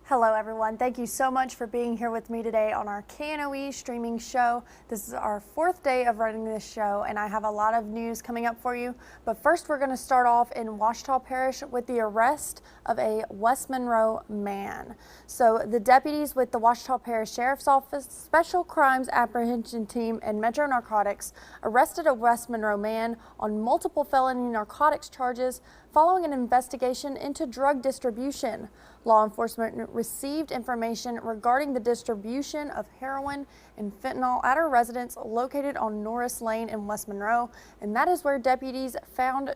Hello everyone, thank you so much for being here with me today on our KNOE streaming show. This is our fourth day of running this show and I have a lot of news coming up for you. But first we're going to start off in Ouachita Parish with the arrest of a West Monroe man. So the deputies with the Ouachita Parish Sheriff's Office Special Crimes Apprehension Team and Metro Narcotics arrested a West Monroe man on multiple felony narcotics charges following an investigation into drug distribution. Law enforcement received information regarding the distribution of heroin and fentanyl at a residence located on Norris Lane in West Monroe, and that is where deputies found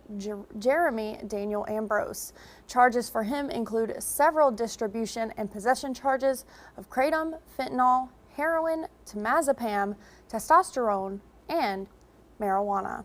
Jeremy Daniel Ambrose. Charges for him include several distribution and possession charges of kratom, fentanyl, heroin, temazepam, testosterone, and marijuana.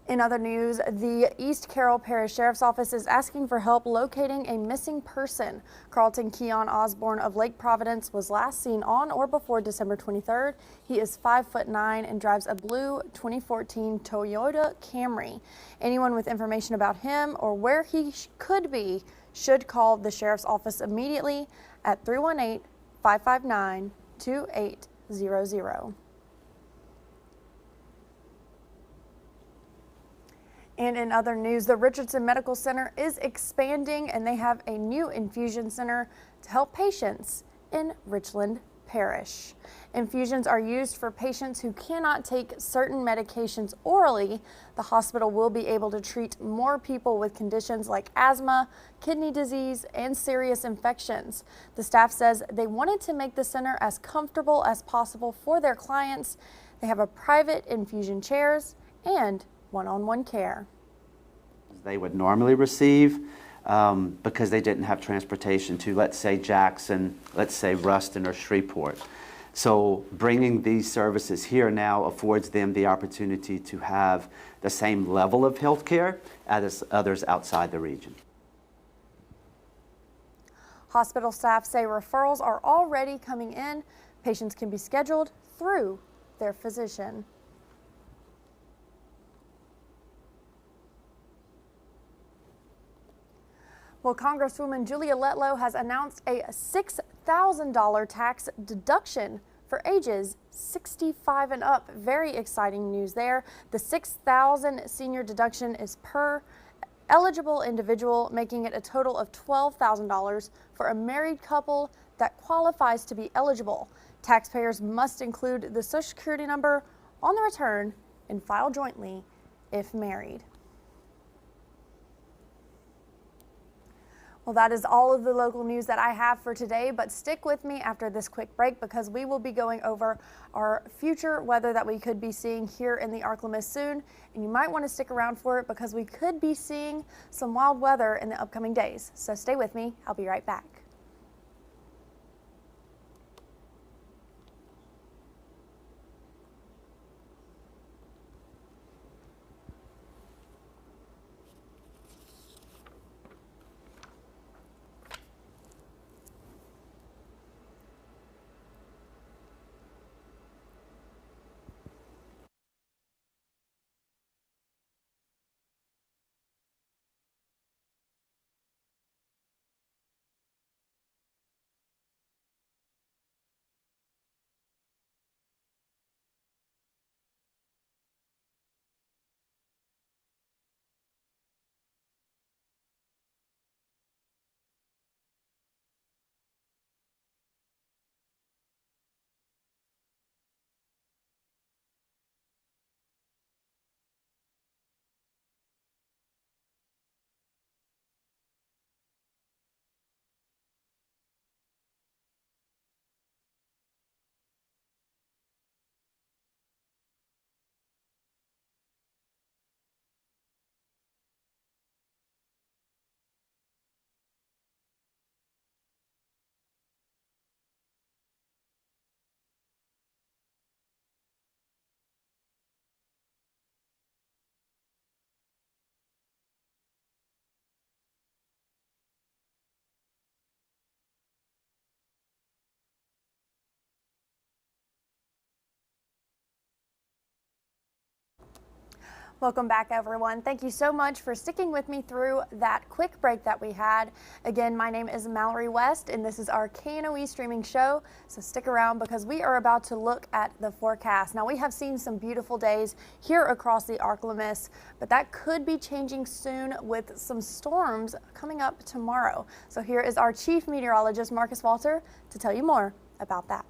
In other news, the East Carroll Parish Sheriff's Office is asking for help locating a missing person. Carlton Keon Osborne of Lake Providence was last seen on or before December 23rd. He is 5'9" and drives a blue 2014 Toyota Camry. Anyone with information about him or where he could be should call the Sheriff's Office immediately at 318-559-2800. And in other news, the Richardson Medical Center is expanding and they have a new infusion center to help patients in Richland Parish. Infusions are used for patients who cannot take certain medications orally. The hospital will be able to treat more people with conditions like asthma, kidney disease, and serious infections. The staff says they wanted to make the center as comfortable as possible for their clients. They have a private infusion chairs and one-on-one care. They would normally receive because they didn't have transportation to, let's say, Jackson, let's say Ruston or Shreveport. So bringing these services here now affords them the opportunity to have the same level of health care as others outside the region. Hospital staff say referrals are already coming in. Patients can be scheduled through their physician. Well, Congresswoman Julia Letlow has announced a $6,000 tax deduction for ages 65 and up. Very exciting news there. The $6,000 senior deduction is per eligible individual, making it a total of $12,000 for a married couple that qualifies to be eligible. Taxpayers must include the Social Security number on the return and file jointly if married. Well, that is all of the local news that I have for today, but stick with me after this quick break because we will be going over our future weather that we could be seeing here in the ArkLaMiss soon, and you might want to stick around for it because we could be seeing some wild weather in the upcoming days. So stay with me. I'll be right back. Welcome back, everyone. Thank you so much for sticking with me through that quick break that we had. Again, my name is Mallory West, and this is our KNOE streaming show. So stick around because we are about to look at the forecast. Now, we have seen some beautiful days here across the Arklamis, but that could be changing soon with some storms coming up tomorrow. So here is our chief meteorologist, Marcus Walter, to tell you more about that.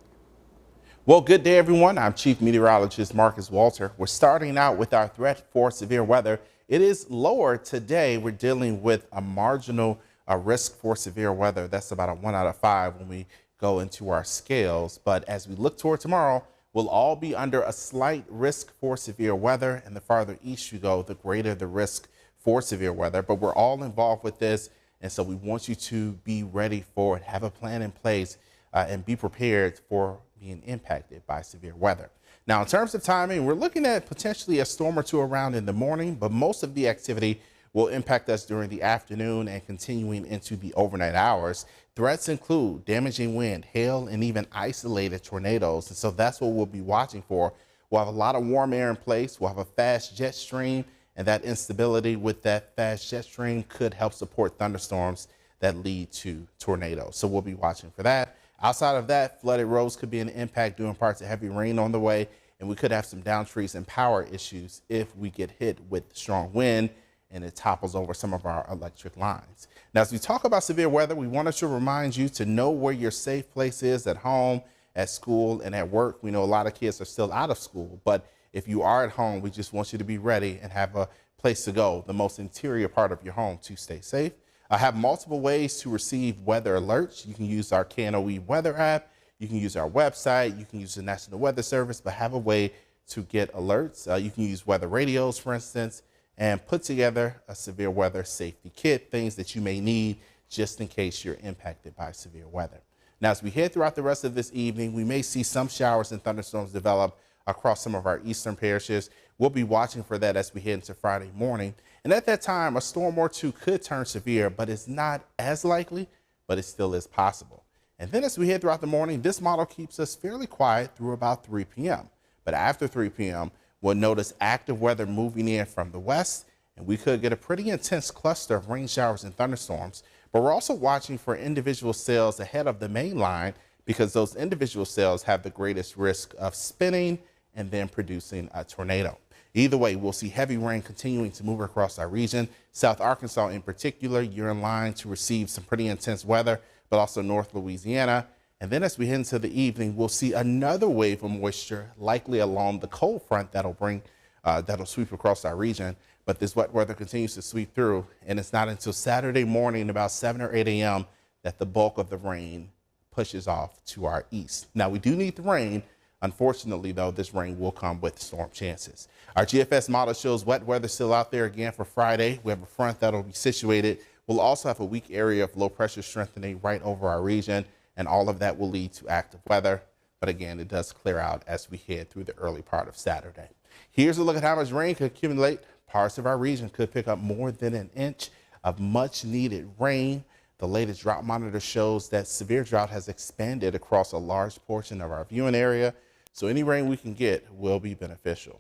Well, good day, everyone. I'm Chief Meteorologist Marcus Walter. We're starting out with our threat for severe weather. It is lower today. We're dealing with a marginal risk for severe weather. That's about a 1 out of 5 when we go into our scales. But as we look toward tomorrow, we'll all be under a slight risk for severe weather. And the farther east you go, the greater the risk for severe weather. But we're all involved with this. And so we want you to be ready for it, have a plan in place, and be prepared for being impacted by severe weather. Now, in terms of timing, we're looking at potentially a storm or two around in the morning, but most of the activity will impact us during the afternoon and continuing into the overnight hours. Threats include damaging wind, hail, and even isolated tornadoes. And so that's what we'll be watching for. We'll have a lot of warm air in place. We'll have a fast jet stream, and that instability with that fast jet stream could help support thunderstorms that lead to tornadoes. So we'll be watching for that. Outside of that, flooded roads could be an impact during parts of heavy rain on the way, and we could have some down trees and power issues if we get hit with strong wind and it topples over some of our electric lines. Now, as we talk about severe weather, we wanted to remind you to know where your safe place is at home, at school, and at work. We know a lot of kids are still out of school, but if you are at home, we just want you to be ready and have a place to go, the most interior part of your home, to stay safe. I have multiple ways to receive weather alerts. You can use our KNOE weather app. You can use our website. You can use the National Weather Service, but have a way to get alerts. You can use weather radios, for instance, and put together a severe weather safety kit, things that you may need just in case you're impacted by severe weather. Now, as we head throughout the rest of this evening, we may see some showers and thunderstorms develop across some of our eastern parishes. We'll be watching for that as we head into Friday morning. And at that time, a storm or two could turn severe, but it's not as likely, but it still is possible. And then as we head throughout the morning, this model keeps us fairly quiet through about 3 p.m. But after 3 p.m., we'll notice active weather moving in from the west, and we could get a pretty intense cluster of rain showers and thunderstorms. But we're also watching for individual cells ahead of the main line because those individual cells have the greatest risk of spinning and then producing a tornado. Either way, we'll see heavy rain continuing to move across our region. South Arkansas in particular, you're in line to receive some pretty intense weather, but also North Louisiana. And then as we head into the evening, we'll see another wave of moisture, likely along the cold front that'll sweep across our region. But this wet weather continues to sweep through, and it's not until Saturday morning, about 7 or 8 a.m., that the bulk of the rain pushes off to our east. Now, we do need the rain. Unfortunately, though, this rain will come with storm chances. Our GFS model shows wet weather still out there again for Friday. We have a front that'll be situated. We'll also have a weak area of low pressure strengthening right over our region, and all of that will lead to active weather. But again, it does clear out as we head through the early part of Saturday. Here's a look at how much rain could accumulate. Parts of our region could pick up more than an inch of much needed rain. The latest drought monitor shows that severe drought has expanded across a large portion of our viewing area. So any rain we can get will be beneficial.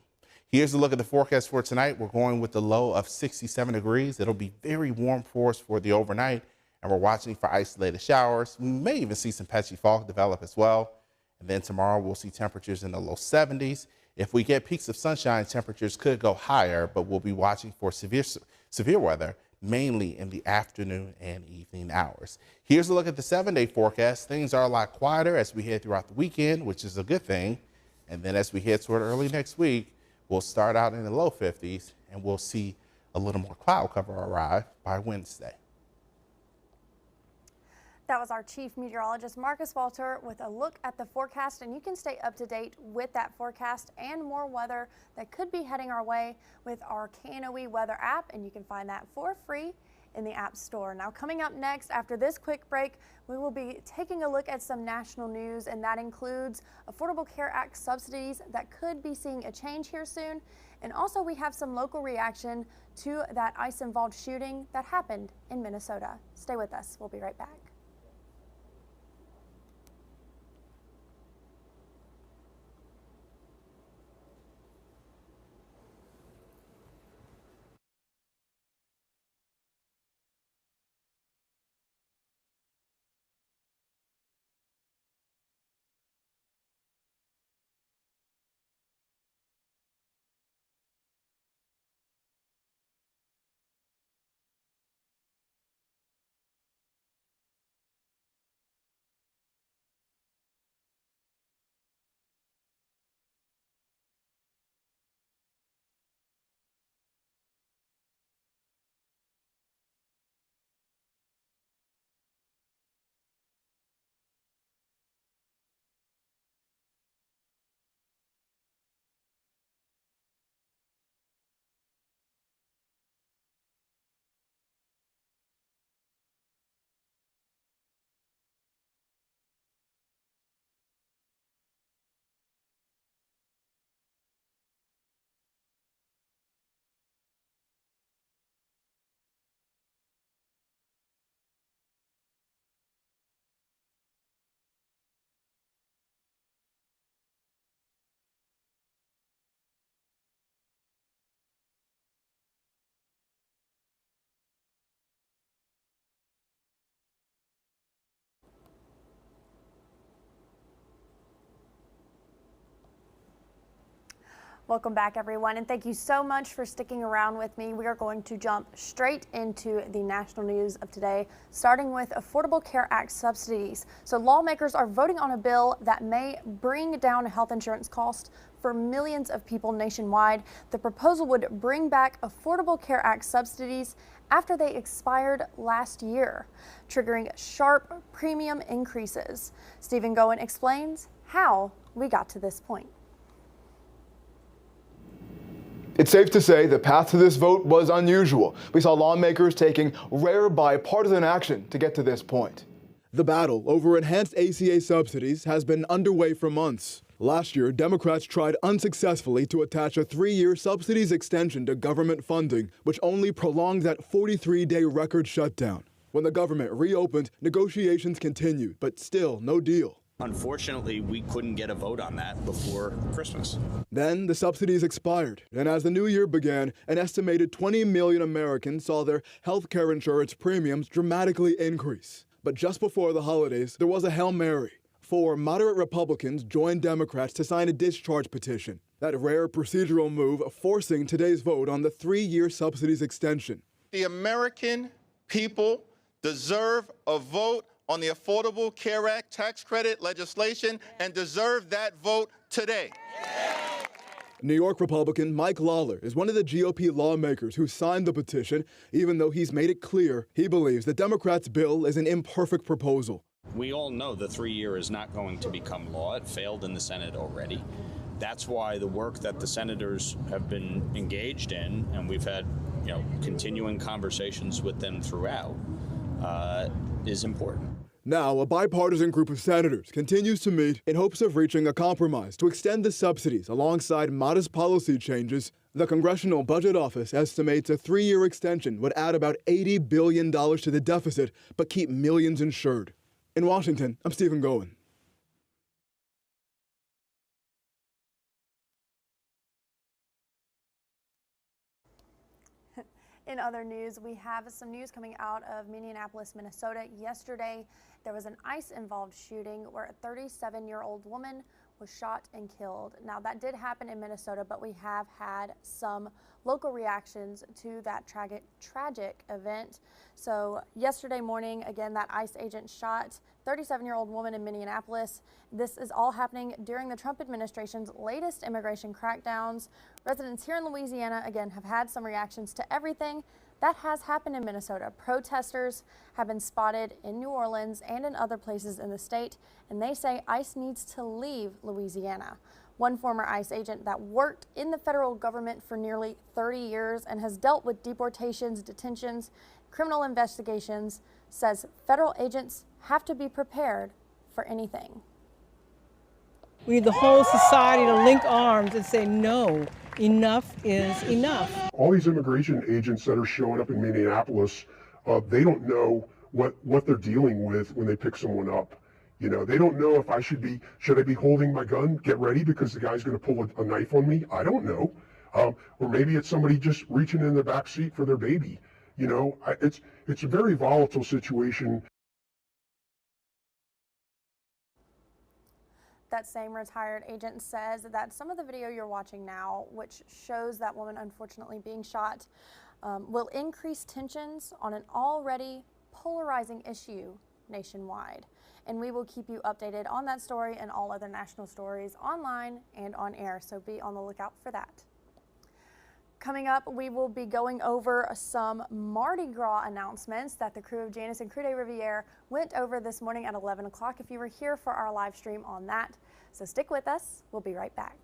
Here's a look at the forecast for tonight. We're going with the low of 67 degrees. It'll be very warm for us for the overnight, and we're watching for isolated showers. We may even see some patchy fog develop as well. And then tomorrow we'll see temperatures in the low 70s. If we get peaks of sunshine, temperatures could go higher, but we'll be watching for severe weather, mainly in the afternoon and evening hours. Here's a look at the 7-day forecast. Things are a lot quieter as we head throughout the weekend, which is a good thing. And then as we head toward early next week, we'll start out in the low 50s and we'll see a little more cloud cover arrive by Wednesday. That was our chief meteorologist, Marcus Walter, with a look at the forecast, and you can stay up to date with that forecast and more weather that could be heading our way with our KNOE weather app, and you can find that for free in the App Store. Now, coming up next after this quick break, we will be taking a look at some national news, and that includes Affordable Care Act subsidies that could be seeing a change here soon. And also we have some local reaction to that ICE-involved shooting that happened in Minnesota. Stay with us. We'll be right back. Welcome back, everyone, and thank you so much for sticking around with me. We are going to jump straight into the national news of today, starting with Affordable Care Act subsidies. So lawmakers are voting on a bill that may bring down health insurance costs for millions of people nationwide. The proposal would bring back Affordable Care Act subsidies after they expired last year, triggering sharp premium increases. Stephen Goen explains how we got to this point. It's safe to say the path to this vote was unusual. We saw lawmakers taking rare bipartisan action to get to this point. The battle over enhanced ACA subsidies has been underway for months. Last year, Democrats tried unsuccessfully to attach a 3-year subsidies extension to government funding, which only prolonged that 43-day record shutdown. When the government reopened, negotiations continued, but still no deal. Unfortunately, we couldn't get a vote on that before Christmas. Then the subsidies expired, and as the new year began, an estimated 20 million Americans saw their health care insurance premiums dramatically increase. But just before the holidays, there was a Hail Mary. 4 moderate Republicans joined Democrats to sign a discharge petition. That rare procedural move forcing today's vote on the 3-year subsidies extension. The American people deserve a vote on the Affordable Care Act tax credit legislation and deserve that vote today. New York Republican Mike Lawler is one of the GOP lawmakers who signed the petition, even though he's made it clear he believes the Democrats' bill is an imperfect proposal. We all know the 3-year is not going to become law. It failed in the Senate already. That's why the work that the senators have been engaged in, and we've had, continuing conversations with them throughout, is important. Now, a bipartisan group of senators continues to meet in hopes of reaching a compromise to extend the subsidies alongside modest policy changes. The Congressional Budget Office estimates a 3-year extension would add about $80 billion to the deficit, but keep millions insured. In Washington, I'm Stephen Goen. In other news, we have some news coming out of Minneapolis, Minnesota. Yesterday, there was an ICE-involved shooting where a 37-year-old woman was shot and killed. Now, that did happen in Minnesota, but we have had some local reactions to that tragic event. So yesterday morning, again, that ICE agent shot 37-year-old woman in Minneapolis. This is all happening during the Trump administration's latest immigration crackdowns. Residents here in Louisiana, again, have had some reactions to everything that has happened in Minnesota. Protesters have been spotted in New Orleans and in other places in the state, and they say ICE needs to leave Louisiana. One former ICE agent that worked in the federal government for nearly 30 years and has dealt with deportations, detentions, criminal investigations, says federal agents have to be prepared for anything. We need the whole society to link arms and say, no, enough is enough. All these immigration agents that are showing up in Minneapolis, they don't know what they're dealing with when they pick someone up. They don't know if should I be holding my gun, get ready because the guy's going to pull a knife on me? I don't know. Or maybe it's somebody just reaching in the back seat for their baby. It's a very volatile situation. That same retired agent says that some of the video you're watching now, which shows that woman unfortunately being shot, will increase tensions on an already polarizing issue nationwide. And we will keep you updated on that story and all other national stories online and on air, so be on the lookout for that. Coming up, we will be going over some Mardi Gras announcements that the crew of Janice and Crew de Riviere went over this morning at 11 o'clock if you were here for our live stream on that. So stick with us. We'll be right back.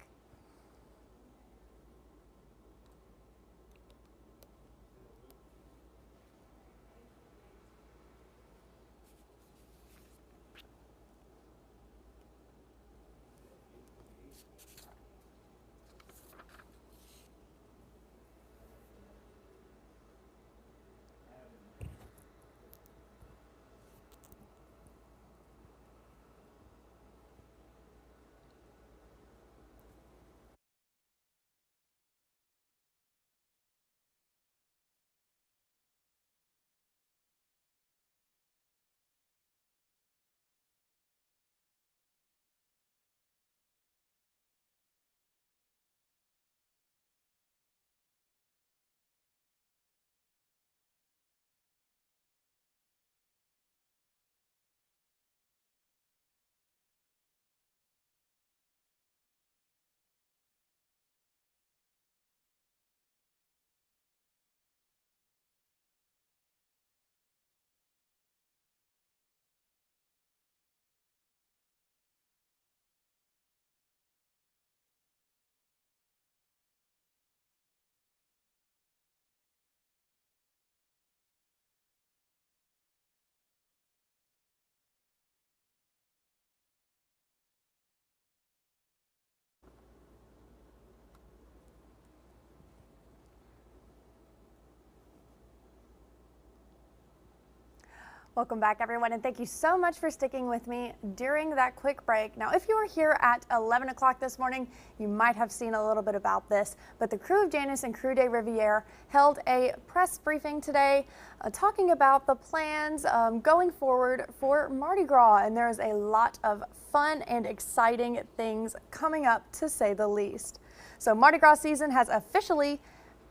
Welcome back, everyone, and thank you so much for sticking with me during that quick break. Now, if you were here at 11 o'clock this morning, you might have seen a little bit about this, but the crew of Janice and Crew Day Riviere held a press briefing today talking about the plans going forward for Mardi Gras, and there is a lot of fun and exciting things coming up, to say the least. So Mardi Gras season has officially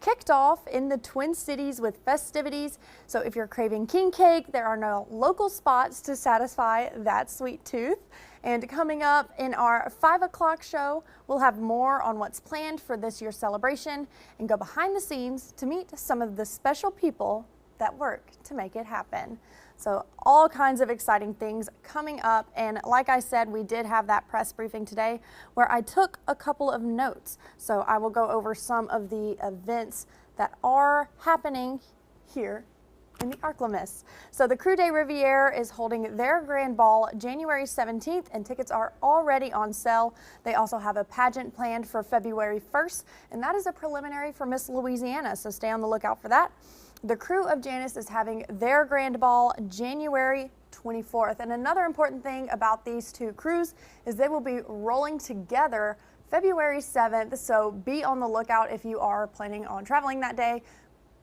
kicked off in the Twin Cities with festivities. So if you're craving king cake, there are no local spots to satisfy that sweet tooth. And coming up in our 5 o'clock show, we'll have more on what's planned for this year's celebration and go behind the scenes to meet some of the special people that work to make it happen. So all kinds of exciting things coming up, and like I said, we did have that press briefing today where I took a couple of notes. So I will go over some of the events that are happening here in the Arklamis. So the Crew Day Riviere is holding their grand ball January 17th, and tickets are already on sale. They also have a pageant planned for February 1st, and that is a preliminary for Miss Louisiana, so stay on the lookout for that. The Crew of Janice is having their grand ball January 24th. And another important thing about these two crews is they will be rolling together February 7th. So be on the lookout if you are planning on traveling that day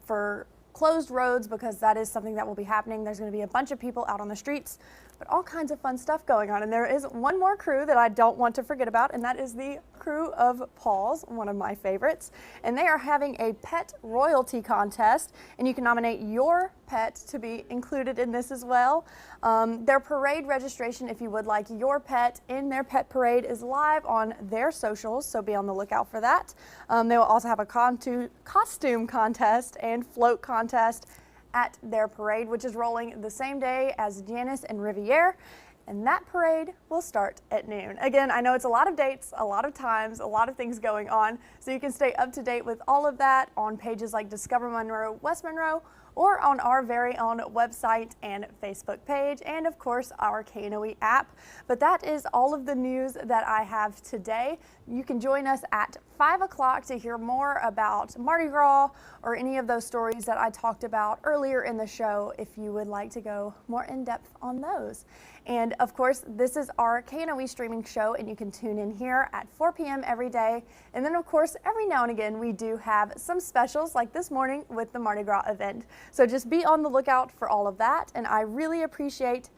for closed roads, because that is something that will be happening. There's going to be a bunch of people out on the streets, but all kinds of fun stuff going on. And there is one more crew that I don't want to forget about, and that is the Crew of Paws, one of my favorites. And they are having a pet royalty contest, and you can nominate your pet to be included in this as well. Their parade registration, if you would like your pet in their pet parade, is live on their socials, so be on the lookout for that. They will also have a costume contest and float contest at their parade, which is rolling the same day as Janice and Riviere, and that parade will start at noon. Again, I know it's a lot of dates, a lot of times, a lot of things going on, so you can stay up to date with all of that on pages like Discover Monroe, West Monroe, or on our very own website and Facebook page, and of course our KNOE app. But that is all of the news that I have today. You can join us at 5 o'clock to hear more about Mardi Gras or any of those stories that I talked about earlier in the show if you would like to go more in depth on those. And of course, this is our KNOE streaming show, and you can tune in here at 4 p.m. every day. And then of course, every now and again, we do have some specials like this morning with the Mardi Gras event. So just be on the lookout for all of that. And I really appreciate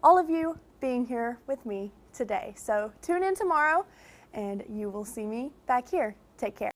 all of you being here with me today. So tune in tomorrow and you will see me back here. Take care.